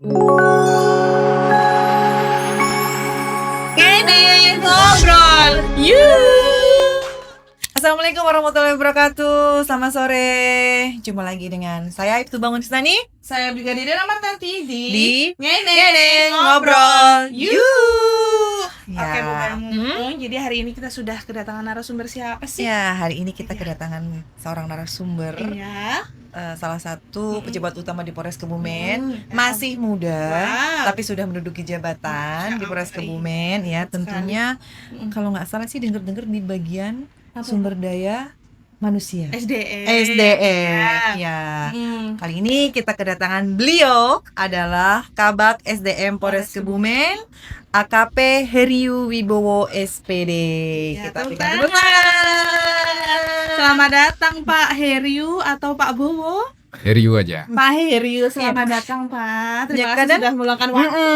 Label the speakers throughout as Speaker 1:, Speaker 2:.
Speaker 1: Gini ngobrol. Assalamualaikum warahmatullahi wabarakatuh. Selamat sore. Jumpa lagi dengan saya Ibtu Bangun Istani.
Speaker 2: Saya Brigadir Amartanti
Speaker 1: Di
Speaker 2: Ngene
Speaker 1: Ngobrol. Ya.
Speaker 2: Oke Bu Memu, jadi hari ini kita sudah kedatangan narasumber siapa sih?
Speaker 1: Ya, hari ini kita kedatangan seorang narasumber.
Speaker 2: Iya.
Speaker 1: Salah satu pejabat utama di Polres Kebumen, masih muda,
Speaker 2: Wow.
Speaker 1: tapi sudah menduduki jabatan di Polres
Speaker 2: Masya Allah,
Speaker 1: Kebumen. Ya, tentunya kalau nggak salah sih dengar-dengar di bagian
Speaker 2: Apa?
Speaker 1: sumber daya manusia.
Speaker 2: SDM.
Speaker 1: SDM. Ya. Kali ini kita kedatangan beliau adalah Kabak SDM Polres Kebumen, AKP Heriu Wibowo SPD.
Speaker 2: Ya,
Speaker 1: Kita
Speaker 2: tepuk
Speaker 1: berikan
Speaker 2: tangan.
Speaker 1: tepuk tangan.
Speaker 2: Selamat datang Pak Heriu atau Pak Bowo.
Speaker 3: Heriu aja.
Speaker 2: Pak Heriu, selamat datang Pak.
Speaker 1: Ya,
Speaker 2: Terima kasih
Speaker 1: kadang-
Speaker 2: sudah meluangkan waktu.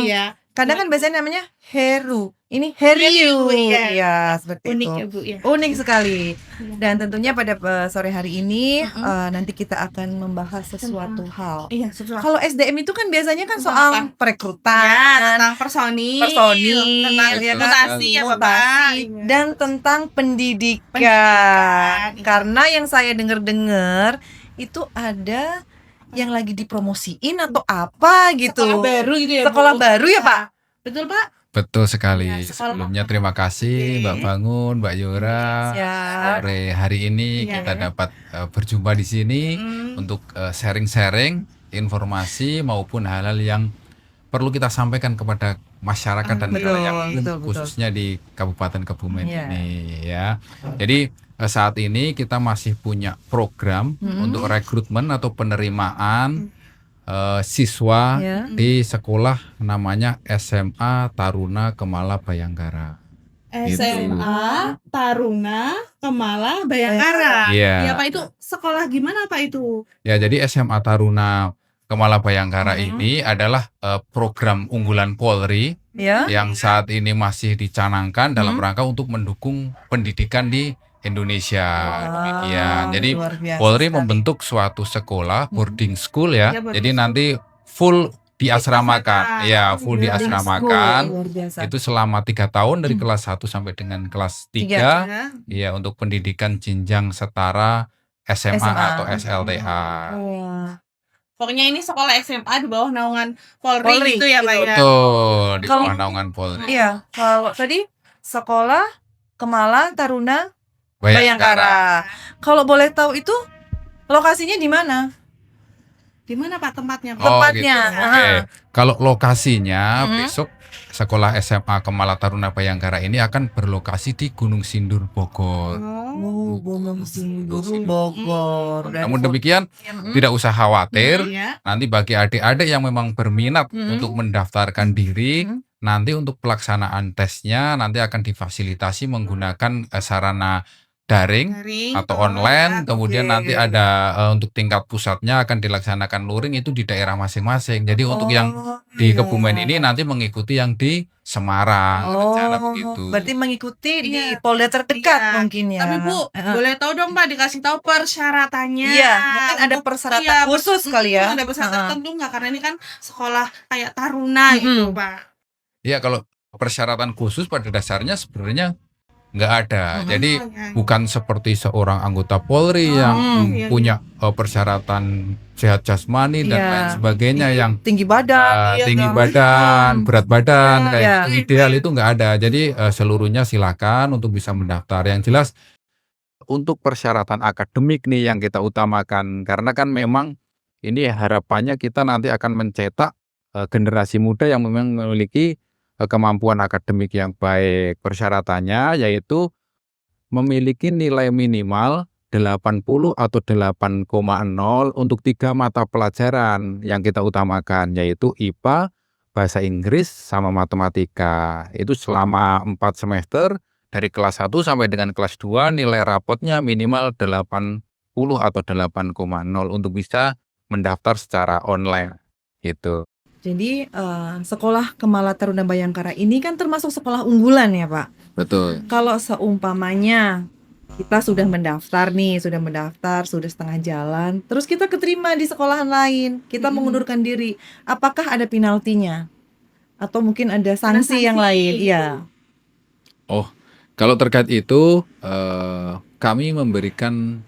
Speaker 2: Iya.
Speaker 1: Kadang kan biasanya namanya Heru, ini Heriu.
Speaker 2: Iya.
Speaker 1: Ya, seperti
Speaker 2: Unik
Speaker 1: itu.
Speaker 2: ya Bu ya.
Speaker 1: Unik sekali.
Speaker 2: Iya.
Speaker 1: Dan tentunya pada sore hari ini nanti kita akan membahas sesuatu hal.
Speaker 2: Iya, sesuatu.
Speaker 1: Kalau SDM itu kan biasanya kan
Speaker 2: Tentang
Speaker 1: soal
Speaker 2: apa?
Speaker 1: perekrutan,
Speaker 2: Tentang personil,
Speaker 1: personil,
Speaker 2: tentang
Speaker 1: ya kan?
Speaker 2: mutasi ya Bapak.
Speaker 1: mutasi, dan tentang pendidikan. Karena yang saya dengar-dengar itu ada yang lagi dipromosiin atau apa gitu.
Speaker 2: Sekolah baru gitu ya Bu?
Speaker 1: Sekolah baru ya, Pak?
Speaker 2: Betul Pak?
Speaker 3: Betul sekali.
Speaker 2: Ya, sekolah
Speaker 3: Sebelumnya
Speaker 2: apa?
Speaker 3: terima kasih
Speaker 2: Oke.
Speaker 3: Mbak Bangun, Mbak Yura.
Speaker 1: Siap.
Speaker 3: Sore hari ini
Speaker 2: Iya.
Speaker 3: kita dapat berjumpa di sini
Speaker 2: Hmm.
Speaker 3: untuk sharing-sharing informasi maupun hal-hal yang perlu kita sampaikan kepada masyarakat dan
Speaker 1: Betul,
Speaker 3: rakyat,
Speaker 1: betul.
Speaker 3: khususnya di Kabupaten Kebumen
Speaker 1: Iya.
Speaker 3: ini ya. Jadi saat ini kita masih punya program untuk rekrutmen atau penerimaan siswa
Speaker 1: Ya.
Speaker 3: di sekolah namanya SMA Taruna Kemala Bayangkara.
Speaker 2: SMA Taruna Kemala Bayangkara.
Speaker 3: Iya.
Speaker 2: Ya Pak, itu sekolah gimana Pak itu?
Speaker 3: Ya, jadi SMA Taruna Kemala Bayangkara ini adalah program unggulan Polri
Speaker 1: Ya.
Speaker 3: yang saat ini masih dicanangkan dalam rangka untuk mendukung pendidikan di Indonesia. Ya, jadi
Speaker 1: luar biasa
Speaker 3: Polri
Speaker 1: sekali.
Speaker 3: membentuk suatu sekolah boarding school ya.
Speaker 2: Ya, boarding
Speaker 3: Jadi
Speaker 2: school.
Speaker 3: nanti full diasramakan. Ya, full
Speaker 1: Boarding
Speaker 3: diasramakan.
Speaker 1: school, luar biasa.
Speaker 3: Itu selama 3 tahun dari kelas 1 sampai dengan kelas 3
Speaker 2: Ya.
Speaker 3: ya, untuk pendidikan jenjang setara SMA, atau SLTA.
Speaker 1: Wah.
Speaker 2: Pokoknya ini sekolah SMA di bawah naungan Polri,
Speaker 1: Polri,
Speaker 2: gitu ya Pak
Speaker 1: gitu.
Speaker 2: ya.
Speaker 3: Betul, di
Speaker 1: Kalau-
Speaker 3: bawah naungan Polri.
Speaker 1: Iya, kalau tadi sekolah Kemala Taruna
Speaker 3: Bayangkara.
Speaker 1: Bayangkara. Kalau boleh tahu itu lokasinya di mana?
Speaker 2: Di mana Pak tempatnya Pak?
Speaker 3: Oh,
Speaker 1: Tempatnya.
Speaker 3: gitu. Oke.
Speaker 1: Ah.
Speaker 3: Kalau lokasinya
Speaker 1: Hmm.
Speaker 3: besok sekolah SMA Kemala Taruna Bayangkara ini akan berlokasi di Gunung Sindur, Bogor.
Speaker 2: Oh.
Speaker 1: Gunung Sindur Bogor. Dan
Speaker 3: Namun demikian
Speaker 1: Hmm.
Speaker 3: tidak usah khawatir.
Speaker 2: Iya.
Speaker 3: Nanti bagi adik-adik yang memang berminat
Speaker 1: Hmm.
Speaker 3: untuk mendaftarkan diri,
Speaker 1: Hmm.
Speaker 3: nanti untuk pelaksanaan tesnya nanti akan difasilitasi menggunakan sarana daring atau online. Kemudian nanti ada untuk tingkat pusatnya akan dilaksanakan luring itu di daerah masing-masing. Jadi untuk yang di Kebumen ini nanti mengikuti yang di Semarang, rencana begitu.
Speaker 1: Berarti mengikuti di
Speaker 2: Iya.
Speaker 1: polda terdekat
Speaker 2: Iya.
Speaker 1: mungkin ya.
Speaker 2: Tapi Bu, boleh tahu dong Pak dikasih tahu persyaratannya.
Speaker 1: Iya, mungkin ada
Speaker 2: Untuk-
Speaker 1: persyaratan
Speaker 2: iya,
Speaker 1: khusus kali ya.
Speaker 2: Ada persyaratan
Speaker 1: Heeh.
Speaker 2: tertentu nggak? Karena ini kan sekolah kayak taruna gitu Pak.
Speaker 3: Ya, kalau persyaratan khusus pada dasarnya sebenarnya nggak ada. Jadi
Speaker 2: Oh, ya.
Speaker 3: bukan seperti seorang anggota Polri yang
Speaker 2: iya.
Speaker 3: punya persyaratan sehat jasmani dan
Speaker 1: Iya.
Speaker 3: lain sebagainya yang
Speaker 1: Tinggi badan.
Speaker 2: Iya
Speaker 3: tinggi
Speaker 2: dong.
Speaker 3: badan, berat badan,
Speaker 1: Iya,
Speaker 3: kayak
Speaker 1: iya.
Speaker 3: gitu ideal itu nggak ada. Jadi seluruhnya silakan untuk bisa mendaftar. Yang jelas untuk persyaratan akademik nih yang kita utamakan, karena kan memang ini harapannya kita nanti akan mencetak generasi muda yang memang memiliki kemampuan akademik yang baik. Persyaratannya yaitu memiliki nilai minimal 80 atau 8,0 untuk 3 mata pelajaran yang kita utamakan, yaitu IPA, Bahasa Inggris, sama Matematika. Itu selama 4 semester dari kelas 1 sampai dengan kelas 2 nilai rapotnya minimal 80 atau 8,0 untuk bisa mendaftar secara online gitu.
Speaker 1: Jadi sekolah Kemala Taruna Bayangkara ini kan termasuk sekolah unggulan ya Pak.
Speaker 3: Betul.
Speaker 1: Kalau seumpamanya kita sudah mendaftar nih, sudah setengah jalan, terus kita keterima di sekolahan lain, kita mengundurkan diri, apakah ada penaltinya? Atau mungkin ada sanksi yang lain? Iya.
Speaker 3: Oh, kalau terkait itu kami memberikan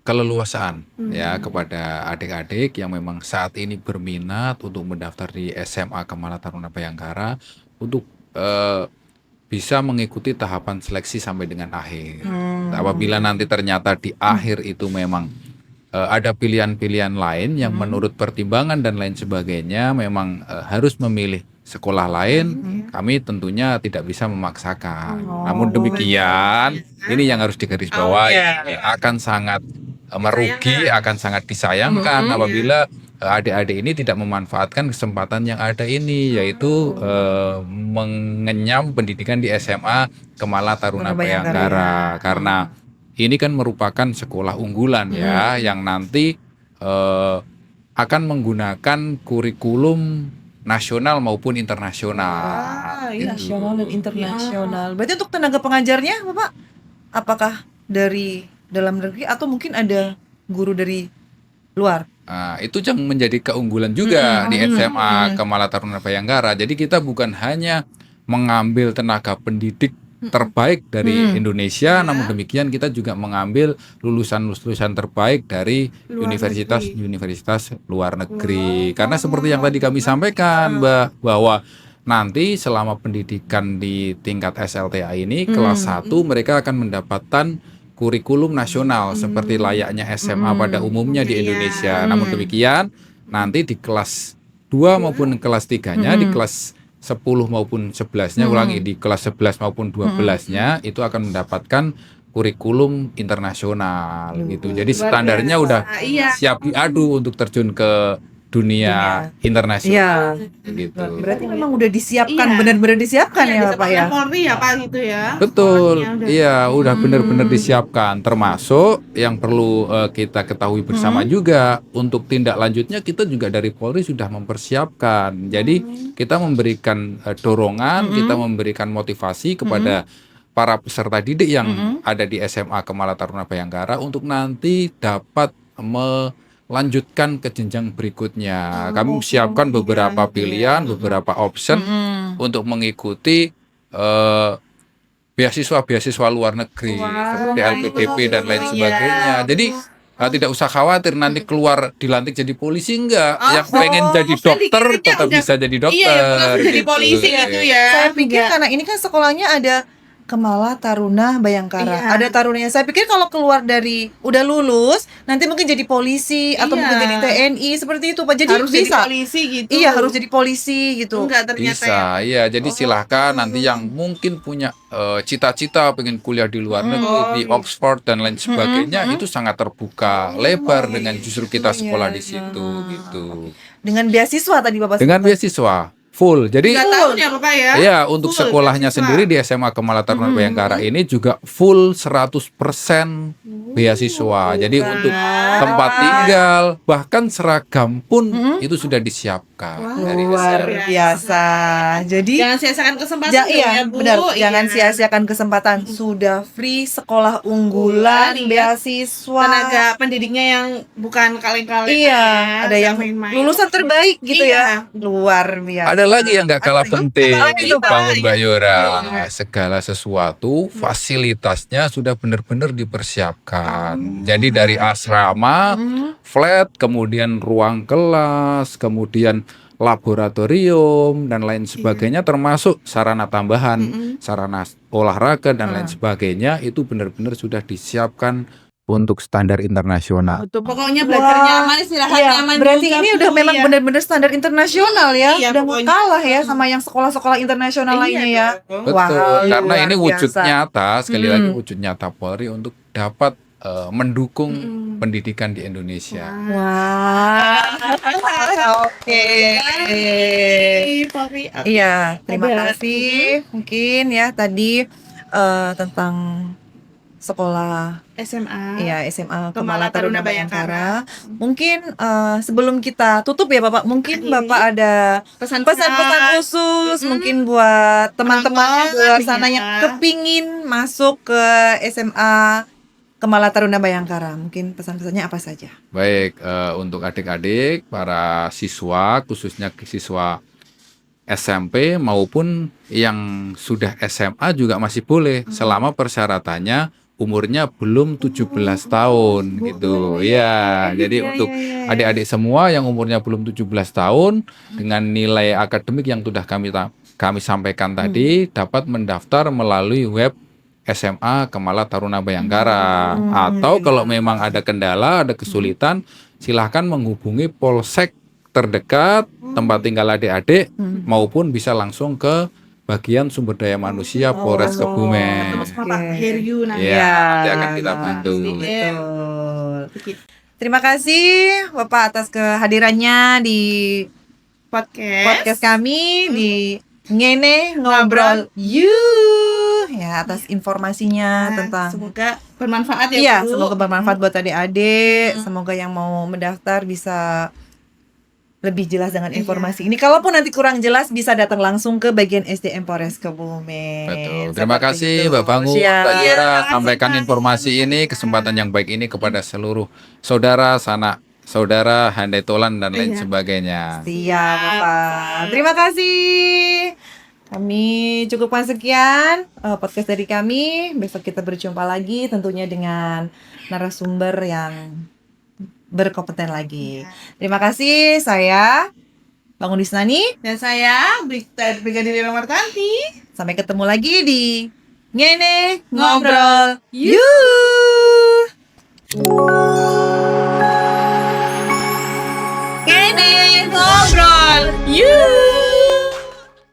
Speaker 3: keleluasaan ya kepada adik-adik yang memang saat ini berminat untuk mendaftar di SMA Kemala Taruna Bayangkara untuk bisa mengikuti tahapan seleksi sampai dengan akhir. Apabila nanti ternyata di akhir itu memang ada pilihan-pilihan lain yang menurut pertimbangan dan lain sebagainya memang harus memilih sekolah lain, kami tentunya tidak bisa memaksakan. Namun demikian, ini yang harus digarisbawahi, akan sangat merugi, akan sangat disayangkan apabila adik-adik ini tidak memanfaatkan kesempatan yang ada ini, yaitu mengenyam pendidikan di SMA Kemala Taruna Bayangkara. Karena ini kan merupakan sekolah unggulan ya, yang nanti akan menggunakan kurikulum nasional maupun internasional.
Speaker 1: Nasional dan internasional. Berarti untuk tenaga pengajarnya, Bapak, apakah dari dalam negeri atau mungkin ada guru dari luar?
Speaker 3: Nah, itu yang menjadi keunggulan juga di SMA Kemala Taruna Bayangkara. Jadi kita bukan hanya mengambil tenaga pendidik terbaik dari Indonesia, namun demikian kita juga mengambil lulusan-lulusan terbaik dari universitas luar negeri. Karena seperti yang tadi kami sampaikan, bahwa nanti selama pendidikan di tingkat SLTA ini kelas 1 mereka akan mendapatkan kurikulum nasional seperti layaknya SMA pada umumnya di Indonesia. Namun demikian, nanti di kelas 2 maupun kelas 3-nya, di kelas 10 maupun 11-nya, di kelas 11 maupun 12-nya itu akan mendapatkan kurikulum internasional gitu. Jadi standarnya udah siap diadu untuk terjun ke dunia internasional gitu.
Speaker 1: Berarti memang udah disiapkan, benar-benar disiapkan ya Pak ya.
Speaker 2: Polri ya Pak gitu ya.
Speaker 3: Betul. Iya, udah benar-benar disiapkan. Termasuk yang perlu kita ketahui bersama juga, untuk tindak lanjutnya kita juga dari Polri sudah mempersiapkan. Jadi kita memberikan dorongan, kita memberikan motivasi kepada para peserta didik yang ada di SMA Kemala Taruna Bayangkara untuk nanti dapat lanjutkan ke jenjang berikutnya. Kami siapkan beberapa pilihan, beberapa option untuk mengikuti beasiswa luar negeri seperti LPDP dan lain sebagainya. Jadi tidak usah khawatir nanti keluar dilantik jadi polisi, enggak. Yang pengen jadi dokter tetap bisa jadi dokter.
Speaker 2: Iya, jadi polisi gitu ya.
Speaker 1: Saya pikir karena ini kan sekolahnya ada Kemala Taruna Bayangkara. Ada tarunanya. Saya pikir kalau keluar dari udah lulus, nanti mungkin jadi polisi atau mungkin jadi TNI seperti itu Pak. Jadi
Speaker 2: harus
Speaker 1: bisa.
Speaker 2: jadi polisi gitu.
Speaker 1: Iya, harus jadi polisi gitu.
Speaker 2: Enggak ternyata
Speaker 3: bisa. Iya, jadi silahkan nanti yang mungkin punya cita-cita pengen kuliah di luar negeri, di Oxford dan lain sebagainya, itu sangat terbuka lebar dengan justru kita sekolah di situ gitu.
Speaker 1: Dengan beasiswa tadi Bapak.
Speaker 3: Dengan beasiswa full. Jadi
Speaker 2: 3 tahun ya Bapak ya.
Speaker 3: Iya, untuk sekolahnya sendiri di SMA Kemala Taruna Bayangkara ini juga full 100% beasiswa. Jadi untuk tempat tinggal, bahkan seragam pun itu sudah disiapkan dari
Speaker 1: Luar biasa. Jadi
Speaker 2: Jangan sia-siakan kesempatan
Speaker 1: iya,
Speaker 2: Bu.
Speaker 1: benar. Jangan
Speaker 2: Iya.
Speaker 1: sia-siakan kesempatan. Sudah free sekolah unggulan, beasiswa.
Speaker 2: Tenaga pendidiknya yang bukan kaleng-kaleng.
Speaker 1: Iya, ada yang
Speaker 2: main-main.
Speaker 1: lulusan terbaik gitu
Speaker 2: Iya.
Speaker 1: ya. Luar biasa.
Speaker 3: Ada lagi yang nggak kalah penting,
Speaker 1: itu, Pak?
Speaker 3: Bangun Mbak Yora. Segala sesuatu fasilitasnya sudah benar-benar dipersiapkan. Jadi dari asrama, flat, kemudian ruang kelas, kemudian laboratorium dan lain sebagainya, termasuk sarana tambahan, sarana olahraga dan lain sebagainya, itu benar-benar sudah disiapkan untuk standar internasional.
Speaker 2: Betul, pokoknya belajar nyaman, istirahat
Speaker 1: Iya,
Speaker 2: nyaman.
Speaker 1: berarti
Speaker 2: juga,
Speaker 1: ini
Speaker 2: Bu,
Speaker 1: udah memang
Speaker 2: ya.
Speaker 1: benar-benar standar internasional ya.
Speaker 2: Iya,
Speaker 1: Udah nggak
Speaker 2: pokoknya.
Speaker 1: kalah ya sama yang sekolah-sekolah internasional
Speaker 2: Iya
Speaker 1: lainnya ya.
Speaker 2: dong.
Speaker 3: Betul, karena
Speaker 1: luar
Speaker 3: ini wujud
Speaker 1: biasa.
Speaker 3: nyata, sekali lagi wujud nyata Polri untuk dapat mendukung pendidikan di Indonesia.
Speaker 1: Wah. Oke.
Speaker 2: Polri.
Speaker 1: Iya, terima
Speaker 2: Ada.
Speaker 1: kasih. Mungkin ya tadi tentang sekolah
Speaker 2: SMA.
Speaker 1: ya SMA
Speaker 2: Kemala
Speaker 1: Kemala Taruna
Speaker 2: Taruna
Speaker 1: Bayangkara. Mungkin sebelum kita tutup ya Bapak, mungkin
Speaker 2: Ini.
Speaker 1: Bapak ada pesan-pesan khusus mungkin buat teman-teman
Speaker 2: Orang
Speaker 1: di luar
Speaker 2: tua,
Speaker 1: sana
Speaker 2: ya.
Speaker 1: yang kepingin masuk ke SMA Kemala Taruna Bayangkara. Mungkin pesan-pesannya apa saja?
Speaker 3: Baik, untuk adik-adik, para siswa, khususnya siswa SMP maupun yang sudah SMA juga masih boleh selama persyaratannya umurnya belum 17 tahun gitu. Ya, jadi untuk adik-adik semua yang umurnya belum 17 tahun dengan nilai akademik yang sudah kami sampaikan tadi dapat mendaftar melalui web SMA Kemala Taruna Bayangkara. Atau kalau memang ada kendala, ada kesulitan, silahkan menghubungi polsek terdekat tempat tinggal adik-adik maupun bisa langsung ke bagian sumber daya manusia Polres Kebumen.
Speaker 2: Ketemu sama Pak Heryu nanti.
Speaker 3: Iya, nanti akan kita bantu.
Speaker 1: Betul. Terima kasih Bapak atas kehadirannya di podcast kami di Ngene Ngobrol You. Ya, atas informasinya tentang
Speaker 2: semoga bermanfaat ya
Speaker 1: Iya,
Speaker 2: Bu.
Speaker 1: semoga bermanfaat buat adik-adik. Semoga yang mau mendaftar bisa lebih jelas dengan informasi ini. Kalaupun nanti kurang jelas bisa datang langsung ke bagian SDM Polres Kebumen.
Speaker 3: Betul. Terima
Speaker 1: Seperti
Speaker 3: kasih
Speaker 1: itu.
Speaker 3: Mbak Bangu,
Speaker 1: Siap.
Speaker 3: Mbak Jera,
Speaker 2: kasih,
Speaker 3: sampaikan
Speaker 2: Kak.
Speaker 3: informasi ini, kesempatan yang baik ini kepada seluruh saudara, sanak saudara, handai tolan dan lain sebagainya.
Speaker 1: Siap, Bapak. Terima kasih. Kami cukupkan sekian podcast dari kami. Besok kita berjumpa lagi tentunya dengan narasumber yang berkompeten lagi. Terima kasih. Saya Bangun Disnani.
Speaker 2: Dan saya Brigadir Martanti.
Speaker 1: Sampai ketemu lagi di Ngene Ngobrol You. Ngene Ngobrol You.